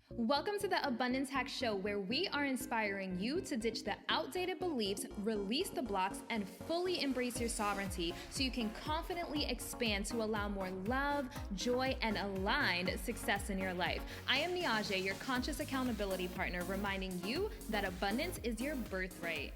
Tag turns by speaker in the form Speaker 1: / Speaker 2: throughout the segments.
Speaker 1: Welcome to the Abundance Hack Show, where we are inspiring you to ditch the outdated beliefs, release the blocks, and fully embrace your sovereignty so you can confidently expand to allow more love, joy, and aligned success in your life. I am Niajae, your conscious accountability partner, reminding you that abundance is your birthright.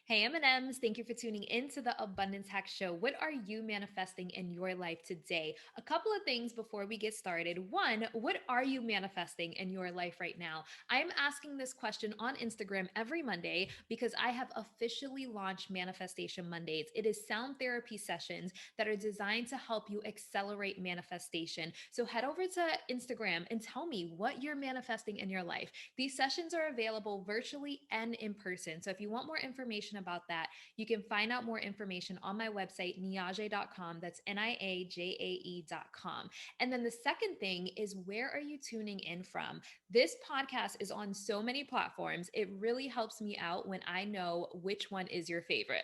Speaker 1: Hey M&Ms, thank you for tuning in to the Abundance Hack Show. What are you manifesting in your life today? A couple of things before we get started. One, what are you manifesting in your life right now? I am asking this question on Instagram every Monday because I have officially launched Manifestation Mondays. It is sound therapy sessions that are designed to help you accelerate manifestation. So head over to Instagram and tell me what you're manifesting in your life. These sessions are available virtually and in person. So if you want more information about that, you can find out more information on my website, niajae.com. That's niajae.com. And then the second thing is, where are you tuning in from? This podcast is on so many platforms. It really helps me out when I know which one is your favorite.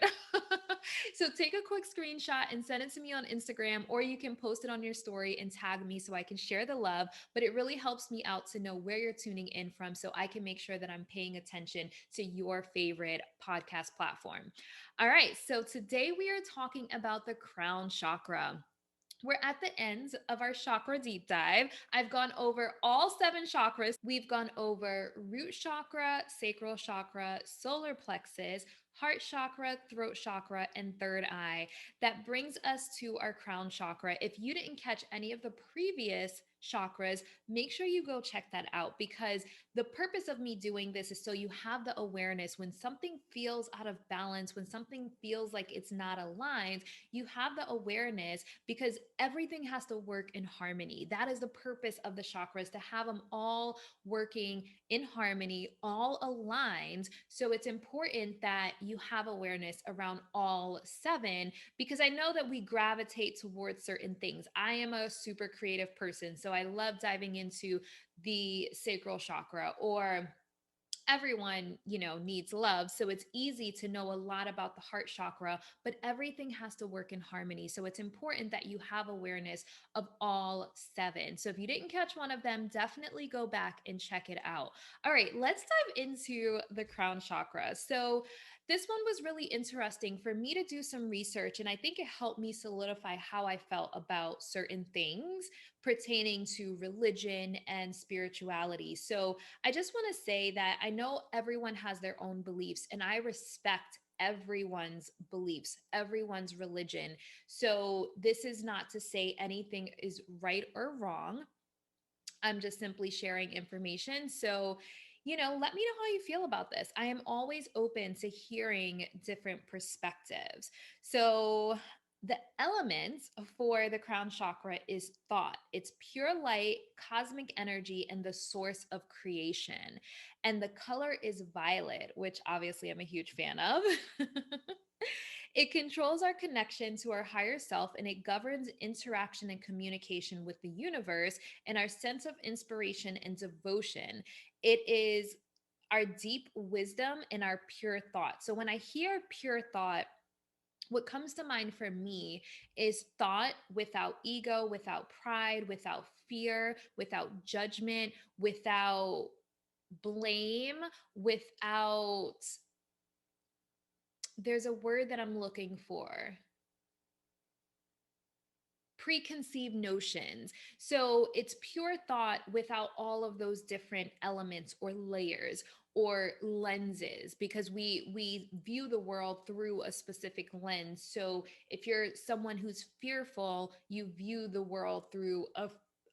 Speaker 1: So take a quick screenshot and send it to me on Instagram, or you can post it on your story and tag me so I can share the love. But it really helps me out to know where you're tuning in from so I can make sure that I'm paying attention to your favorite podcast platform. All right, so today we are talking about the crown chakra. We're at the end of our chakra deep dive. I've gone over all 7 chakras. We've gone over root chakra, sacral chakra, solar plexus, heart chakra, throat chakra, and third eye. That brings us to our crown chakra. If you didn't catch any of the previous chakras, make sure you go check that out, because the purpose of me doing this is so you have the awareness when something feels out of balance, when something feels like it's not aligned, you have the awareness, because everything has to work in harmony. That is the purpose of the chakras, to have them all working in harmony, all aligned. So it's important that you have awareness around all 7, because I know that we gravitate towards certain things. I am a super creative person, so I love diving into the sacral chakra, or everyone, needs love. So it's easy to know a lot about the heart chakra, but everything has to work in harmony. So it's important that you have awareness of all 7. So if you didn't catch one of them, definitely go back and check it out. All right, let's dive into the crown chakra. So this one was really interesting for me to do some research, and I think it helped me solidify how I felt about certain things pertaining to religion and spirituality. So I just want to say that I know everyone has their own beliefs, and I respect everyone's beliefs, everyone's religion. So this is not to say anything is right or wrong. I'm just simply sharing information. So, let me know how you feel about this. I am always open to hearing different perspectives. So, the element for the crown chakra is thought. It's pure light, cosmic energy, and the source of creation. And the color is violet, which obviously I'm a huge fan of. It controls our connection to our higher self, and it governs interaction and communication with the universe and our sense of inspiration and devotion. It is our deep wisdom and our pure thought. So when I hear pure thought, what comes to mind for me is thought without ego, without pride, without fear, without judgment, without blame, without, there's a word that I'm looking for, preconceived notions. So it's pure thought without all of those different elements or layers or lenses, because we view the world through a specific lens. So if you're someone who's fearful, you view the world through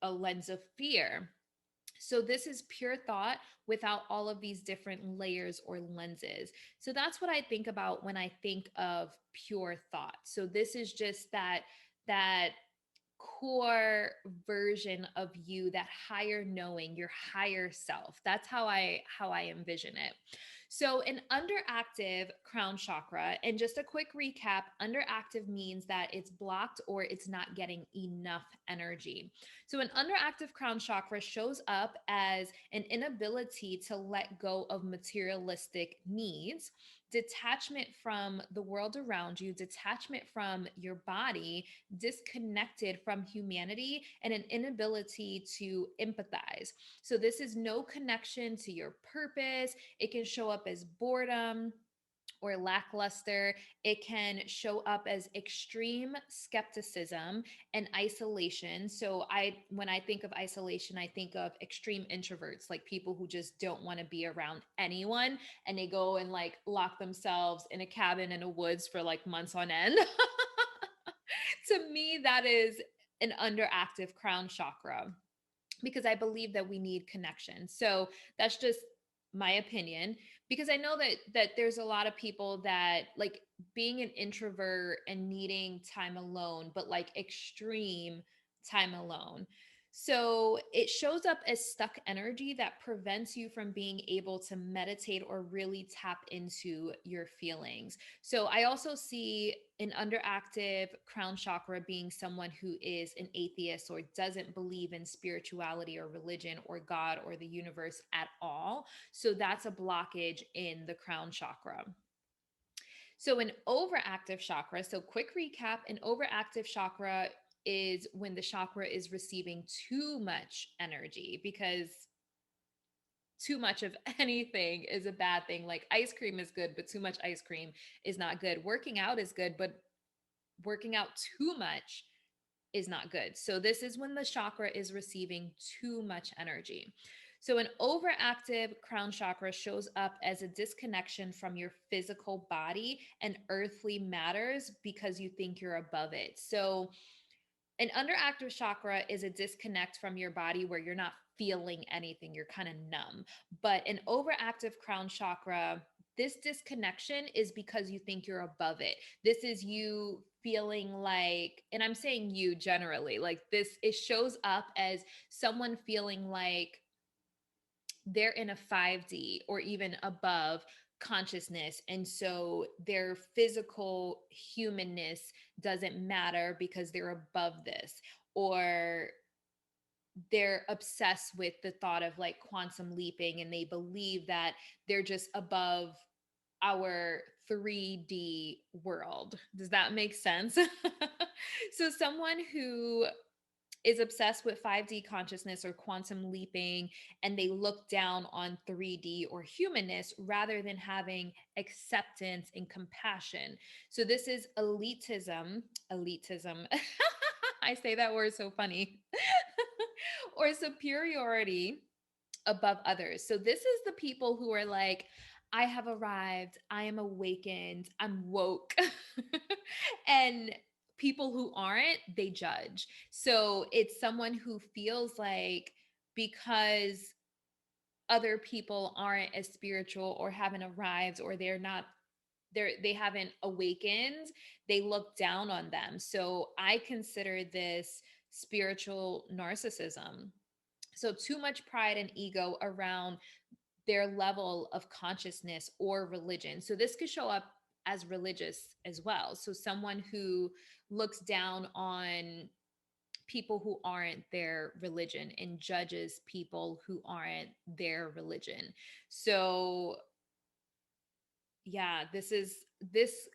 Speaker 1: a lens of fear. So this is pure thought without all of these different layers or lenses. So that's what I think about when I think of pure thought. So this is just that core version of you, that higher knowing, your higher self. That's how I envision it. So an underactive crown chakra, and just a quick recap, underactive means that it's blocked or it's not getting enough energy. So an underactive crown chakra shows up as an inability to let go of materialistic needs. detachment from the world around you, detachment from your body, disconnected from humanity, and an inability to empathize. So, this is no connection to your purpose. It can show up as boredom or lackluster. It can show up as extreme skepticism and isolation. So when I think of isolation, I think of extreme introverts, like people who just don't want to be around anyone and they go and like lock themselves in a cabin in the woods for like months on end. To me, that is an underactive crown chakra because I believe that we need connection. So that's just my opinion because I know that there's a lot of people that like being an introvert and needing time alone, but like extreme time alone. So it shows up as stuck energy that prevents you from being able to meditate or really tap into your feelings. So I also see an underactive crown chakra being someone who is an atheist or doesn't believe in spirituality or religion or God or the universe at all. So that's a blockage in the crown chakra. So an overactive chakra, so quick recap, an overactive chakra is when the chakra is receiving too much energy because too much of anything is a bad thing. Like ice cream is good, but too much ice cream is not good. Working out is good, but working out too much is not good. So this is when the chakra is receiving too much energy. So an overactive crown chakra shows up as a disconnection from your physical body and earthly matters because you think you're above it. So an underactive chakra is a disconnect from your body where you're not feeling anything, you're kind of numb. But an overactive crown chakra, this disconnection is because you think you're above it. This is you feeling like, and I'm saying you generally, like this, it shows up as someone feeling like they're in a 5D or even above consciousness. And so their physical humanness doesn't matter because they're above this. Or they're obsessed with the thought of like quantum leaping and they believe that they're just above our 3D world. Does that make sense? So, someone who is obsessed with 5D consciousness or quantum leaping, and they look down on 3D or humanness rather than having acceptance and compassion. So, this is elitism. Elitism. I say that word so funny. Or superiority above others. So this is the people who are like, I have arrived, I am awakened, I'm woke. And people who aren't, they judge. So it's someone who feels like because other people aren't as spiritual or haven't arrived or they haven't awakened, they look down on them. So I consider this spiritual narcissism. So, too much pride and ego around their level of consciousness or religion. So, this could show up as religious as well. So, someone who looks down on people who aren't their religion and judges people who aren't their religion. So, yeah, this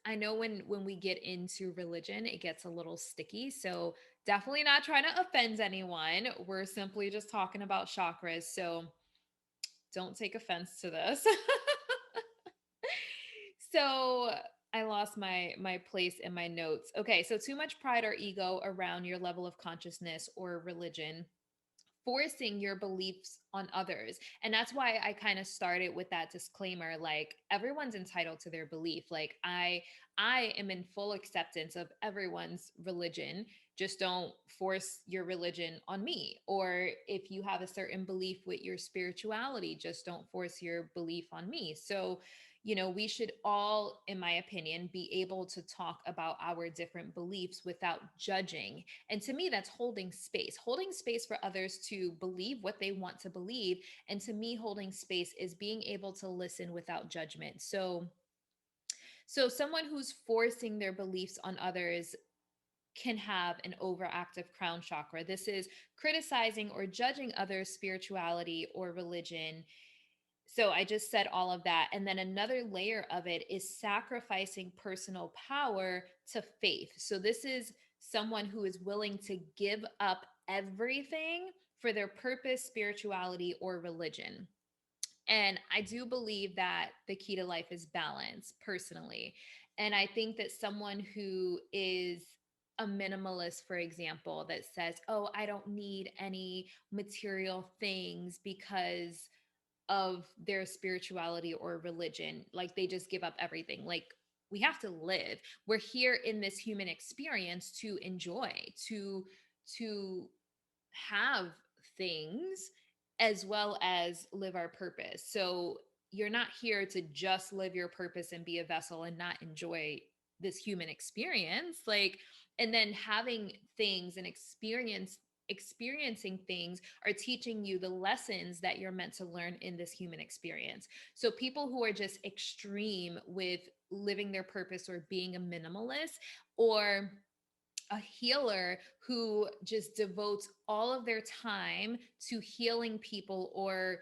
Speaker 1: I know when we get into religion it gets a little sticky, so definitely not trying to offend anyone. We're simply just talking about chakras, so don't take offense to this. So I lost my place in my notes. Okay, so too much pride or ego around your level of consciousness or religion, forcing your beliefs on others. And that's why I kind of started with that disclaimer, like everyone's entitled to their belief. Like I am in full acceptance of everyone's religion. Just don't force your religion on me. Or if you have a certain belief with your spirituality, just don't force your belief on me. So we should all, in my opinion, be able to talk about our different beliefs without judging. And to me, that's holding space for others to believe what they want to believe. And to me, holding space is being able to listen without judgment. So someone who's forcing their beliefs on others can have an overactive crown chakra. This is criticizing or judging others' spirituality or religion So I just said all of that. And then another layer of it is sacrificing personal power to faith. So this is someone who is willing to give up everything for their purpose, spirituality, or religion. And I do believe that the key to life is balance personally. And I think that someone who is a minimalist, for example, that says, oh, I don't need any material things because of their spirituality or religion, like they just give up everything. Like, we have to live. We're here in this human experience to enjoy, to have things, as well as live our purpose. So you're not here to just live your purpose and be a vessel and not enjoy this human experience. Like, and then having things and experiencing things are teaching you the lessons that you're meant to learn in this human experience. So people who are just extreme with living their purpose or being a minimalist, or a healer who just devotes all of their time to healing people, or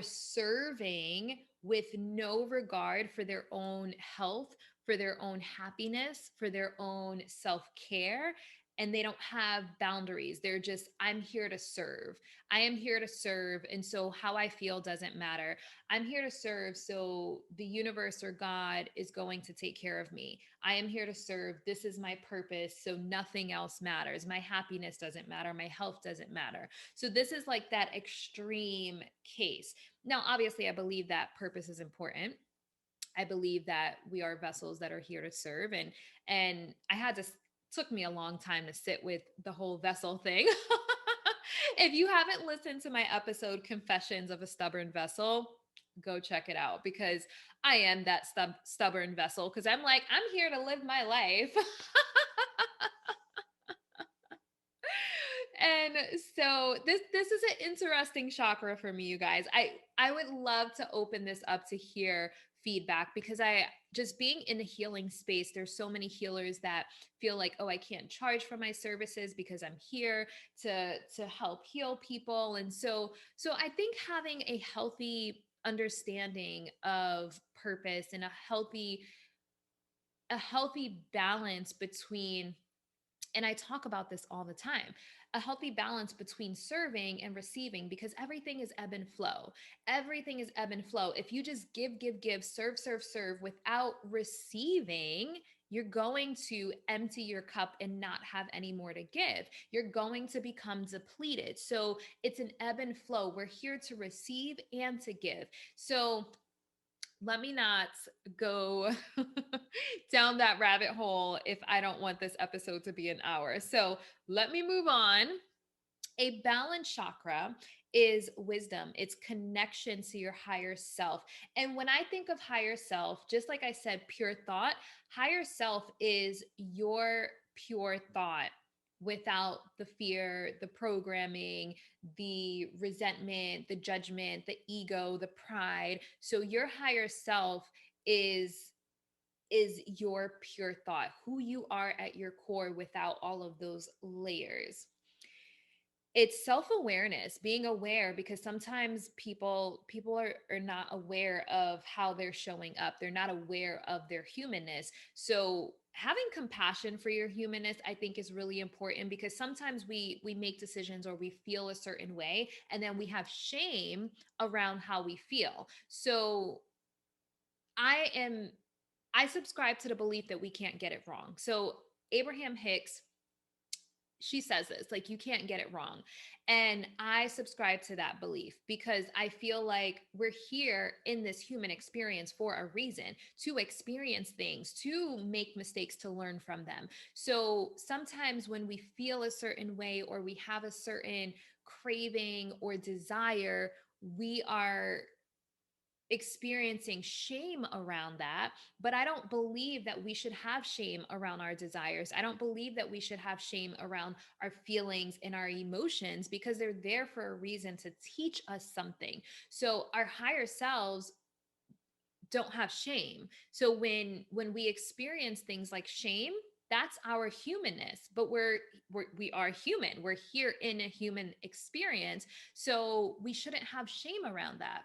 Speaker 1: serving with no regard for their own health, for their own happiness, for their own self-care, and they don't have boundaries. They're just, I'm here to serve. I am here to serve, and so how I feel doesn't matter. I'm here to serve, so the universe or God is going to take care of me. I am here to serve. This is my purpose, so nothing else matters. My happiness doesn't matter. My health doesn't matter. So this is like that extreme case. Now, obviously, I believe that purpose is important. I believe that we are vessels that are here to serve, and I had to, took me a long time to sit with the whole vessel thing. If you haven't listened to my episode Confessions of a Stubborn Vessel, go check it out, because I am that stubborn vessel, because I'm like, I'm here to live my life. And so this is an interesting chakra for me, you guys. I would love to open this up to hear feedback, because I, just being in the healing space, there's so many healers that feel like, oh, I can't charge for my services because I'm here to help heal people. And so I think having a healthy understanding of purpose, and a healthy balance between, and I talk about this all the time, a healthy balance between serving and receiving, because everything is ebb and flow. Everything is ebb and flow. If you just give, serve, serve, serve without receiving, you're going to empty your cup and not have any more to give. You're going to become depleted. So it's an ebb and flow. We're here to receive and to give. So let me not go down that rabbit hole if I don't want this episode to be an hour. So let me move on. A balanced chakra is wisdom, it's connection to your higher self. And when I think of higher self, just like I said, pure thought, higher self is your pure thought without the fear, the programming, the resentment, the judgment, the ego, the pride. So your higher self is your pure thought, who you are at your core without all of those layers. It's self-awareness, being aware, because sometimes people are not aware of how they're showing up. They're not aware of their humanness. So having compassion for your humanness, I think, is really important, because sometimes we make decisions or we feel a certain way, and then we have shame around how we feel. So I am I subscribe to the belief that we can't get it wrong. So Abraham Hicks, she says this, like, you can't get it wrong. And I subscribe to that belief, because I feel like we're here in this human experience for a reason, to experience things, to make mistakes, to learn from them. So sometimes when we feel a certain way, or we have a certain craving or desire, we are experiencing shame around that. But I don't believe that we should have shame around our desires. I don't believe that we should have shame around our feelings and our emotions, because they're there for a reason, to teach us something. So our higher selves don't have shame. So when we experience things like shame, that's our humanness. But we are human. We're here in a human experience. So we shouldn't have shame around that.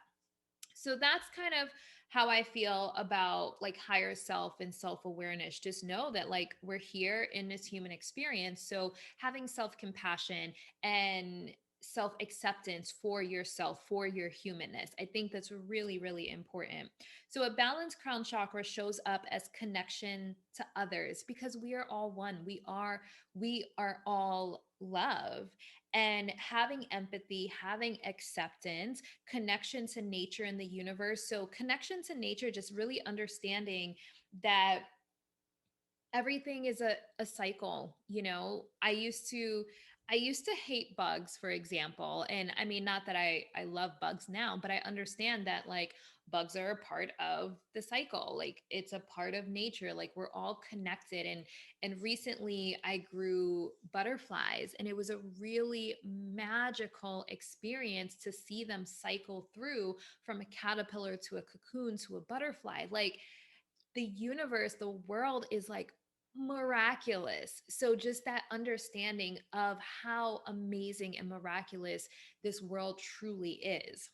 Speaker 1: So that's kind of how I feel about like higher self and self awareness. Just know that like we're here in this human experience. So having self compassion and self acceptance for yourself, for your humanness, I think that's really, really important. So a balanced crown chakra shows up as connection to others because we are all one. We are all love, and having empathy, having acceptance, connection to nature and the universe. So, connection to nature, just really understanding that everything is a cycle. I used to hate bugs, for example. And I mean, not that I love bugs now, but I understand that like bugs are a part of the cycle. Like it's a part of nature. Like we're all connected. And recently I grew butterflies, and it was a really magical experience to see them cycle through from a caterpillar to a cocoon to a butterfly. Like the universe, the world is like miraculous. So just that understanding of how amazing and miraculous this world truly is.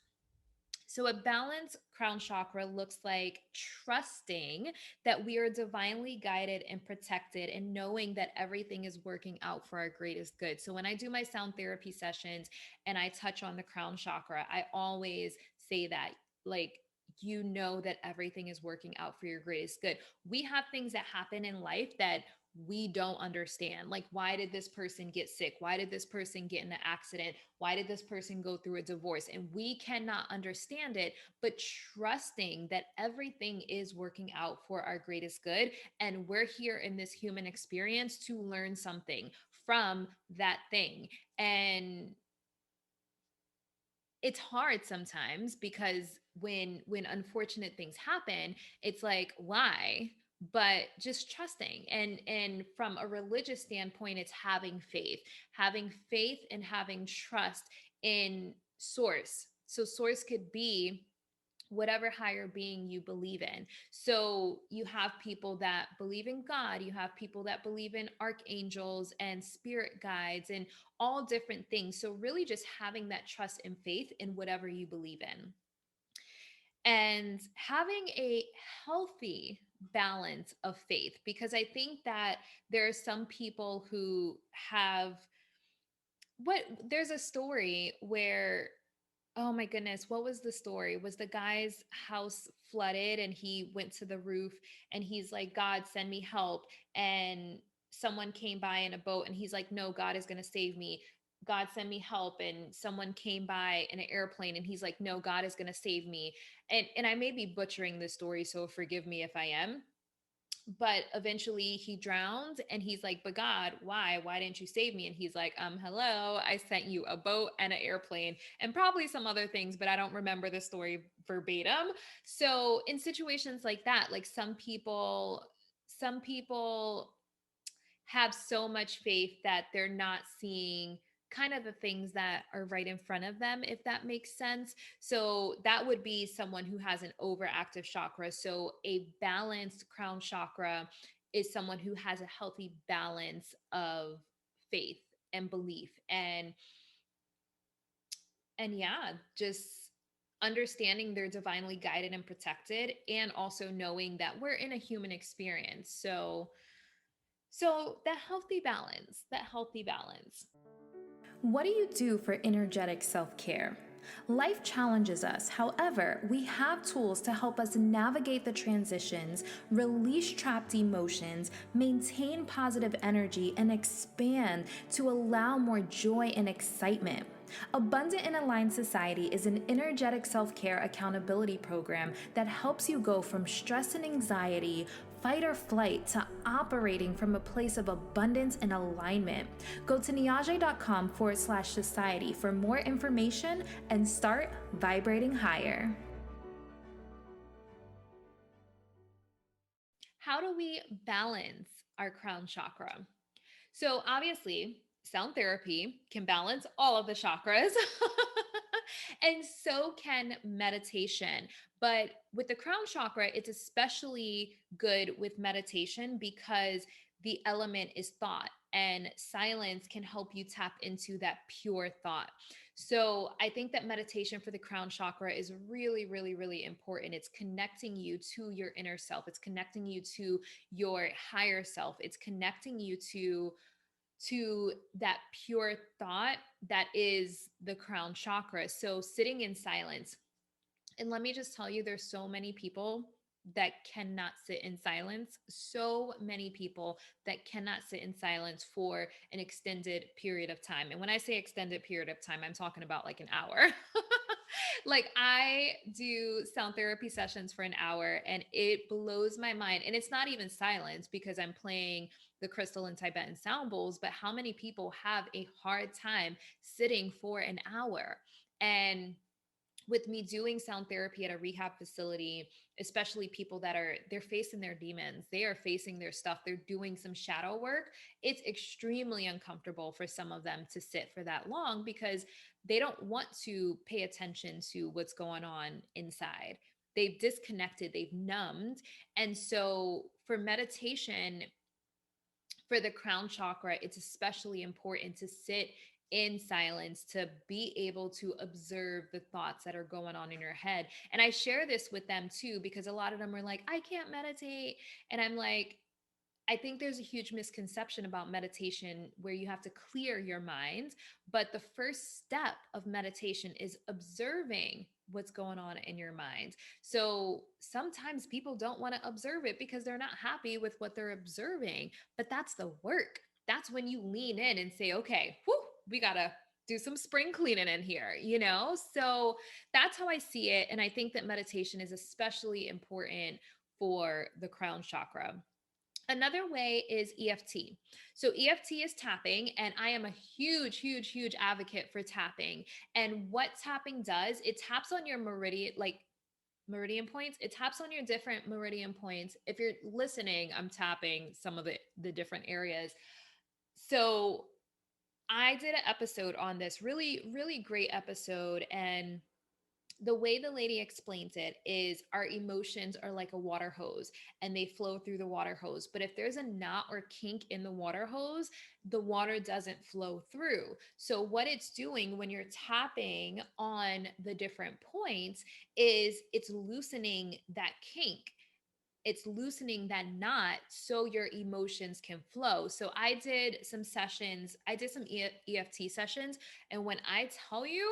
Speaker 1: So, a balanced crown chakra looks like trusting that we are divinely guided and protected, and knowing that everything is working out for our greatest good. So, when I do my sound therapy sessions and I touch on the crown chakra, I always say that, like, you know that everything is working out for your greatest good. We have things that happen in life that we don't understand. Like, why did this person get sick? Why did this person get in an accident? Why did this person go through a divorce? And we cannot understand it, but trusting that everything is working out for our greatest good. And we're here in this human experience to learn something from that thing. And it's hard sometimes because when unfortunate things happen, it's like, why? But just trusting. And from a religious standpoint, it's having faith and having trust in source. So source could be whatever higher being you believe in. So you have people that believe in God, you have people that believe in archangels and spirit guides and all different things. So really just having that trust and faith in whatever you believe in. And having a healthy balance of faith, because I think that there are some people who have what there's a story where, oh my goodness, what was the story? Was the guy's house flooded and he went to the roof and he's like, God, send me help. And someone came by in a boat and he's like, no, God is going to save me. God, send me help. And someone came by in an airplane and he's like, no, God is going to save me. And I may be butchering this story, so forgive me if I am, but eventually he drowned and he's like, but God, why didn't you save me? And he's like, hello, I sent you a boat and an airplane and probably some other things, but I don't remember the story verbatim. So in situations like that, like some people have so much faith that they're not seeing kind of the things that are right in front of them, if that makes sense. So that would be someone who has an overactive chakra. So a balanced crown chakra is someone who has a healthy balance of faith and belief, and yeah, just understanding they're divinely guided and protected, and also knowing that we're in a human experience. So that healthy balance.
Speaker 2: What do you do for energetic self care? Life challenges us. However, we have tools to help us navigate the transitions, release trapped emotions, maintain positive energy, and expand to allow more joy and excitement. Abundant and Aligned Society is an energetic self care accountability program that helps you go from stress and anxiety, fight or flight, to operating from a place of abundance and alignment. Go to niajae.com/society for more information and start vibrating higher.
Speaker 1: How do we balance our crown chakra? So, obviously, sound therapy can balance all of the chakras, and so can meditation. But with the crown chakra, it's especially good with meditation because the element is thought. and silence can help you tap into that pure thought. So I think that meditation for the crown chakra is really, really, really important. It's connecting you to your inner self. It's connecting you to your higher self. It's connecting you to that pure thought that is the crown chakra. So sitting in silence. And let me just tell you, there's so many people that cannot sit in silence. So many people that cannot sit in silence for an extended period of time. And when I say extended period of time, I'm talking about like an hour. Like I do sound therapy sessions for an hour and it blows my mind. And it's not even silence because I'm playing the crystal and Tibetan sound bowls, but how many people have a hard time sitting for an hour? And with me doing sound therapy at a rehab facility, especially people that they're facing their demons, they are facing their stuff, they're doing some shadow work. It's extremely uncomfortable for some of them to sit for that long because they don't want to pay attention to what's going on inside. They've disconnected, they've numbed. And so for meditation, for the crown chakra, it's especially important to sit in silence, to be able to observe the thoughts that are going on in your head. And I share this with them too, because a lot of them are like, I can't meditate. And I'm like, I think there's a huge misconception about meditation where you have to clear your mind. But the first step of meditation is observing what's going on in your mind. So sometimes people don't want to observe it because they're not happy with what they're observing. But that's the work. That's when you lean in and say, okay, whew, we got to do some spring cleaning in here, you know? So that's how I see it. And I think that meditation is especially important for the crown chakra. Another way is EFT. So EFT is tapping, and I am a huge, huge, huge advocate for tapping. And what tapping does, it taps on your meridian points. It taps on your different meridian points. If you're listening, I'm tapping some of the different areas. So I did an episode on this, really, really great episode, and the way the lady explains it is our emotions are like a water hose and they flow through the water hose. But if there's a knot or kink in the water hose, the water doesn't flow through. So, what it's doing when you're tapping on the different points is it's loosening that kink, it's loosening that knot so your emotions can flow. So I did some sessions, I did some EFT sessions, and when I tell you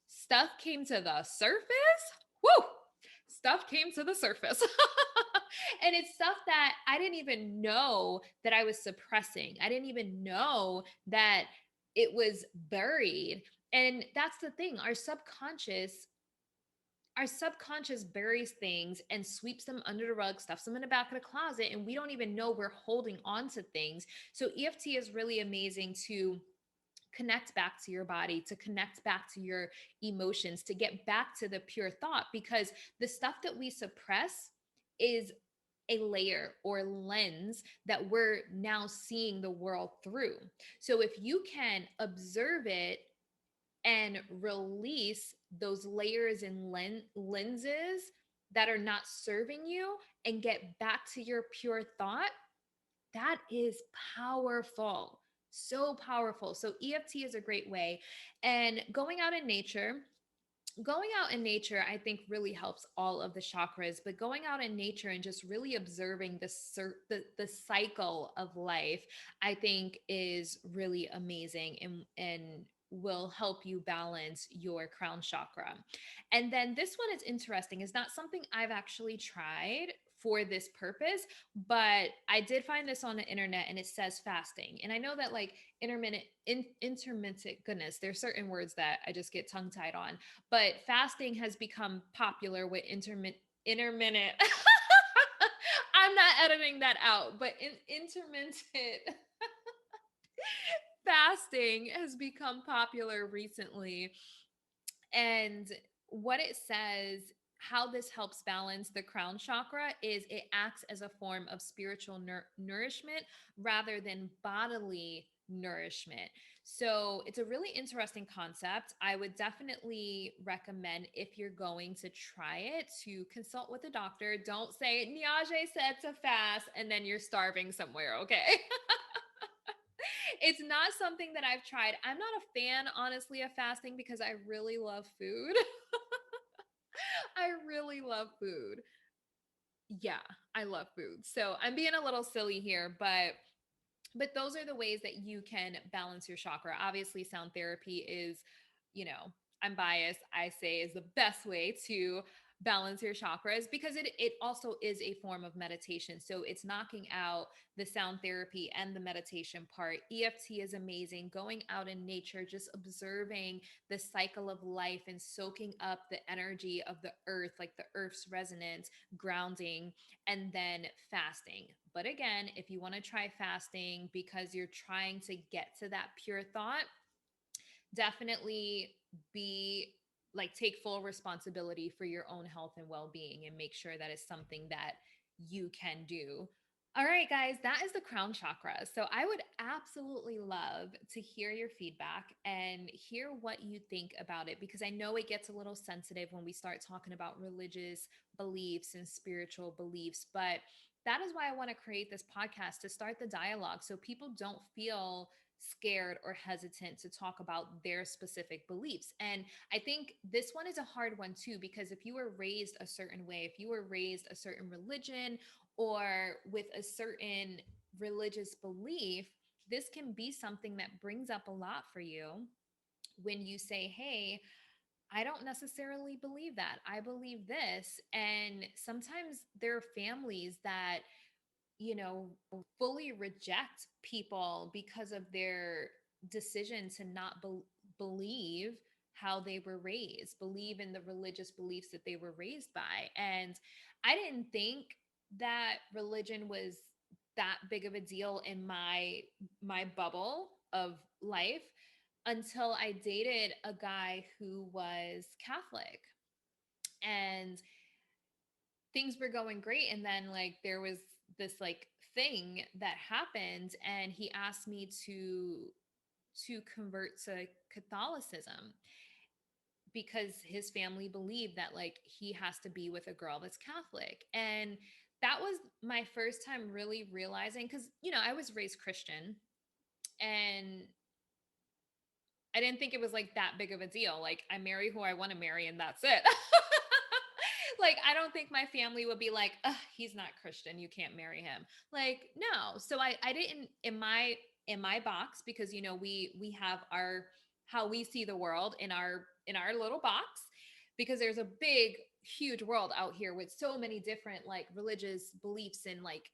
Speaker 1: stuff came to the surface, whoo, stuff came to the surface. And it's stuff that I didn't even know that I was suppressing. I didn't even know that it was buried. And that's the thing, our subconscious buries things and sweeps them under the rug, stuffs them in the back of the closet, and we don't even know we're holding on to things. So EFT is really amazing to connect back to your body, to connect back to your emotions, to get back to the pure thought, because the stuff that we suppress is a layer or lens that we're now seeing the world through. So if you can observe it and release those layers and lenses that are not serving you and get back to your pure thought, that is powerful. So powerful. So EFT is a great way. And going out in nature, I think really helps all of the chakras, but going out in nature and just really observing the cycle of life, I think is really amazing and will help you balance your crown chakra. And then this one is interesting. It's not something I've actually tried for this purpose, but I did find this on the internet and it says fasting. And I know that like intermittent, goodness, there's certain words that I just get tongue tied on, but fasting has become popular with intermittent. I'm not editing that out, but intermittent fasting has become popular recently. And what it says, how this helps balance the crown chakra is it acts as a form of spiritual nourishment rather than bodily nourishment. So it's a really interesting concept. I would definitely recommend, if you're going to try it, to consult with a doctor. Don't say Niajae said to fast and then you're starving somewhere, okay? It's not something that I've tried. I'm not a fan, honestly, of fasting because I really love food. I really love food. Yeah, I love food. So I'm being a little silly here, but those are the ways that you can balance your chakra. Obviously, sound therapy is, you know, I'm biased. I say is the best way to balance your chakras because it also is a form of meditation. So it's knocking out the sound therapy and the meditation part. EFT is amazing. Going out in nature, just observing the cycle of life and soaking up the energy of the earth, like the earth's resonance, grounding, and then fasting. But again, if you want to try fasting because you're trying to get to that pure thought, definitely be like take full responsibility for your own health and well-being and make sure that is something that you can do. All right, guys, that is the crown chakra. So I would absolutely love to hear your feedback and hear what you think about it because I know it gets a little sensitive when we start talking about religious beliefs and spiritual beliefs, but that is why I want to create this podcast to start the dialogue so people don't feel scared or hesitant to talk about their specific beliefs. And I think this one is a hard one too, because if you were raised a certain way, if you were raised a certain religion or with a certain religious belief, this can be something that brings up a lot for you when you say, hey, I don't necessarily believe that. I believe this. And sometimes there are families that, you know, fully reject people because of their decision to not believe how they were raised, believe in the religious beliefs that they were raised by. And I didn't think that religion was that big of a deal in my bubble of life until I dated a guy who was Catholic. And things were going great, and then like there was this like thing that happened, and he asked me to convert to Catholicism because his family believed that like he has to be with a girl that's Catholic. And that was my first time really realizing, because I was raised Christian, and I didn't think it was like that big of a deal. Like, I marry who I want to marry and that's it. Like, I don't think my family would be like, ugh, he's not Christian, you can't marry him. Like, no. So I didn't in my box, because we have our how we see the world in our little box, because there's a big huge world out here with so many different like religious beliefs and like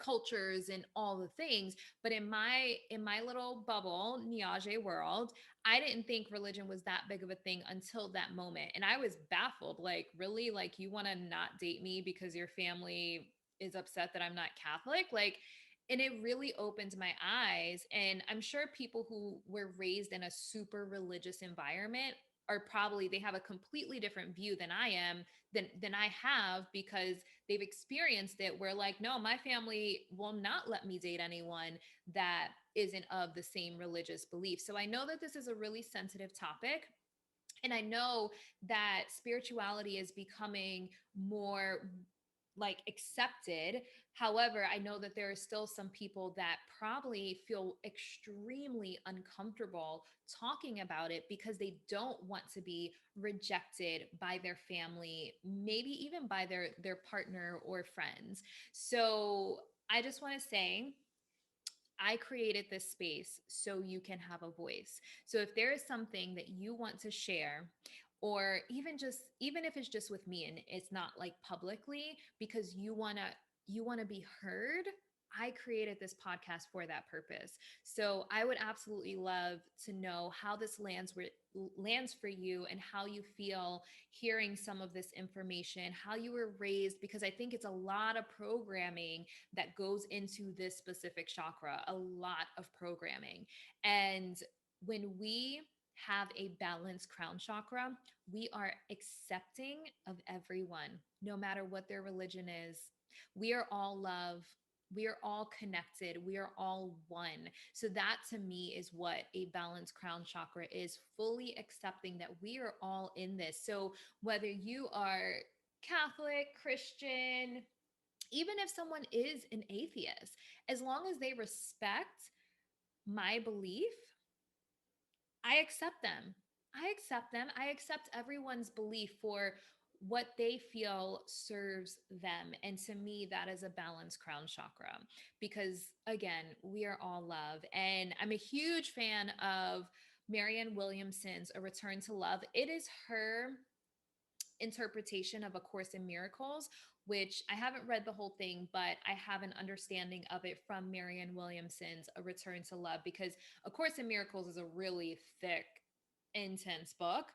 Speaker 1: cultures and all the things. But in my little bubble Niajae world, I didn't think religion was that big of a thing until that moment. And I was baffled, like, really? Like, you want to not date me because your family is upset that I'm not Catholic? Like, and it really opened my eyes. And I'm sure people who were raised in a super religious environment are probably, they have a completely different view than I am, than I have, because they've experienced it, where like, no, my family will not let me date anyone that isn't of the same religious belief. So I know that this is a really sensitive topic. And I know that spirituality is becoming more like accepted. However, I know that there are still some people that probably feel extremely uncomfortable talking about it because they don't want to be rejected by their family, maybe even by their partner or friends. So I just want to say, I created this space so you can have a voice. So if there is something that you want to share, or even if it's just with me and it's not like publicly, because you want to be heard, I created this podcast for that purpose. So I would absolutely love to know how this lands for you, and how you feel hearing some of this information, how you were raised, because I think it's a lot of programming that goes into this specific chakra, a lot of programming. And when we have a balanced crown chakra, we are accepting of everyone, no matter what their religion is. We are all love. We are all connected. We are all one. So, that to me is what a balanced crown chakra is, fully accepting that we are all in this. So, whether you are Catholic, Christian, even if someone is an atheist, as long as they respect my belief, I accept them. I accept them. I accept everyone's belief for what they feel serves them. And to me, that is a balanced crown chakra because, again, we are all love. And I'm a huge fan of Marianne Williamson's A Return to Love. It is her interpretation of A Course in Miracles, which I haven't read the whole thing, but I have an understanding of it from Marianne Williamson's A Return to Love, because A Course in Miracles is a really thick, intense book,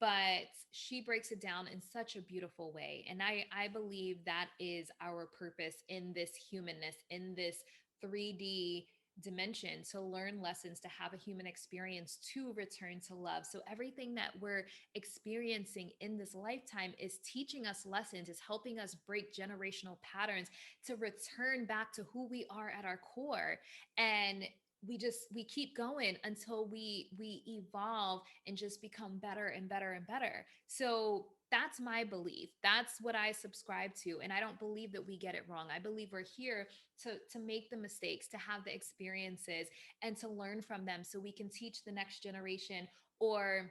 Speaker 1: but she breaks it down in such a beautiful way. And I believe that is our purpose in this humanness, in this 3D dimension, to learn lessons, to have a human experience, to return to love. So everything that we're experiencing in this lifetime is teaching us lessons, is helping us break generational patterns to return back to who we are at our core. And we keep going until we evolve and just become better and better and better. So that's my belief. That's what I subscribe to. And I don't believe that we get it wrong. I believe we're here to make the mistakes, to have the experiences, and to learn from them so we can teach the next generation, or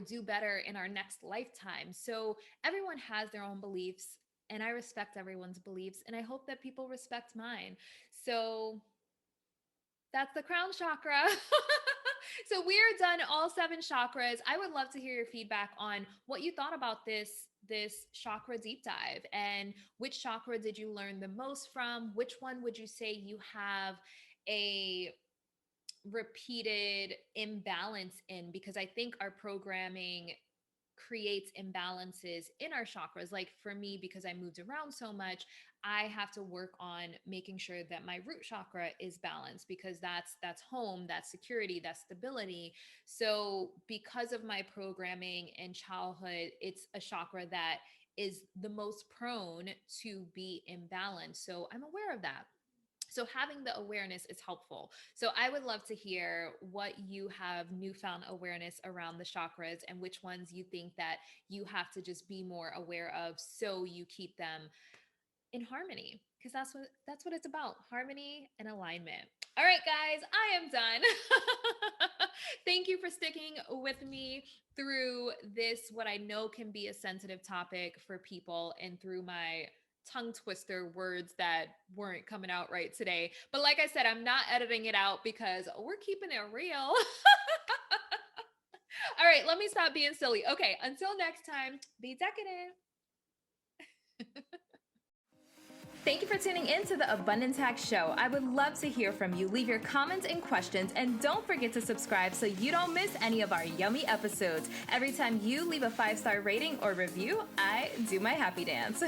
Speaker 1: do better in our next lifetime. So everyone has their own beliefs, and I respect everyone's beliefs, and I hope that people respect mine. So that's the crown chakra. So we are done, all 7 chakras. I would love to hear your feedback on what you thought about this chakra deep dive, and which chakra did you learn the most from? Which one would you say you have a repeated imbalance in? Because I think our programming creates imbalances in our chakras. Like for me, because I moved around so much, I have to work on making sure that my root chakra is balanced, because that's home, that's security, that's stability. So because of my programming in childhood, it's a chakra that is the most prone to be imbalanced. So I'm aware of that. So having the awareness is helpful. So I would love to hear what you have newfound awareness around the chakras, and which ones you think that you have to just be more aware of so you keep them in harmony, because that's what it's about, harmony and alignment. All right, guys, I am done. Thank you for sticking with me through this, what I know can be a sensitive topic for people, and through my tongue twister words that weren't coming out right today. But like I said, I'm not editing it out because we're keeping it real. All right, let me stop being silly. Okay, until next time, be decadent.
Speaker 2: Thank you for tuning in to the Abundance Hack Show. I would love to hear from you. Leave your comments and questions, and don't forget to subscribe so you don't miss any of our yummy episodes. Every time you leave a 5-star rating or review, I do my happy dance.